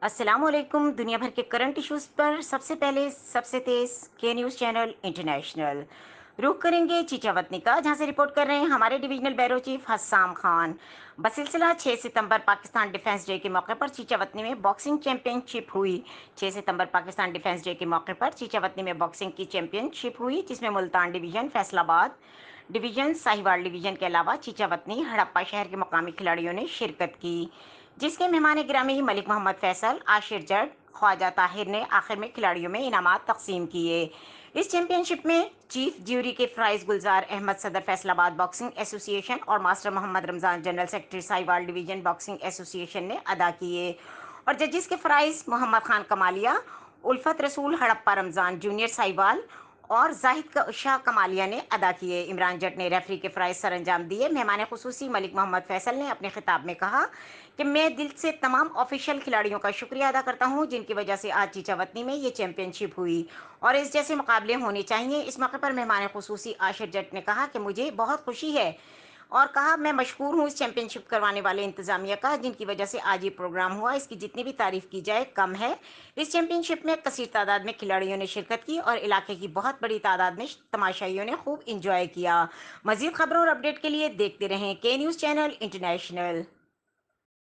अस्सलाम वालेकुम। दुनिया भर के करंट इश्यूज पर सबसे पहले सबसे तेज के न्यूज़ चैनल इंटरनेशनल। रुख करेंगे चीचावतनी का, जहां से रिपोर्ट कर रहे हैं हमारे divisional bureau chief Hasam Khan. बसिलसिला 6 सितंबर पाकिस्तान डिफेंस डे के मौके पर चीचावतनी में बॉक्सिंग चैंपियनशिप हुई। 6 सितंबर पाकिस्तान डिफेंस डे के मौके पर चीचावतनी में बॉक्सिंग की चैंपियनशिप हुई, जिसमें Multan division, Faisalabad division, Sahiwal division के अलावा चीचावतनी, हड़प्पा शहर के मकामी खिलाड़ियों ने शिरकत की, जिसके मेहमान गिरामी मलिक मोहम्मद फैसल, आशिर जट, ख्वाजा ताहिर ने आखिर में खिलाड़ियों में इनामात तकसीम किए। इस चैंपियनशिप में चीफ ज्यूरी के प्राइज गुलजार अहमद, सदर फैसलाबाद बॉक्सिंग एसोसिएशन, और master Mohammad Ramzan, general secretary Sahiwal division boxing association ने अदा किए। और जजिस के प्राइज मोहम्मद खान कमालिया, उल्फत रसूल हड़प्पा रमजान जूनियर साहिवाल और जाहिद शाह कमालिया ने अदा किए। इमरान जट ने रेफरी के फ़राइज़ सर अंजाम दिए। मेहमान खुसूसी मलिक मोहम्मद फैसल ने अपने खिताब में कहा कि मैं दिल से तमाम ऑफिशियल खिलाड़ियों का शुक्रिया अदा करता हूं, जिनकी वजह से आज चीचावतनी में ये चैंपियनशिप हुई और इस जैसे मुकाबले होने चाहिए। इस मौके पर मेहमान खुसूसी आशिर जट ने कहा कि मुझे बहुत खुशी है और कहा मैं मशहूर हूँ इस चैंपियनशिप करवाने वाले इंतजामिया का, जिनकी वजह से आज ये प्रोग्राम हुआ। इसकी जितनी भी तारीफ की जाए कम है। इस चैंपियनशिप में कसीर तादाद में खिलाड़ियों ने शिरकत की और इलाके की बहुत बड़ी तादाद में तमाशाइयों ने खूब इंजॉय किया। मजीद खबरों और अपडेट के लिए देखते रहें के न्यूज़ चैनल इंटरनेशनल।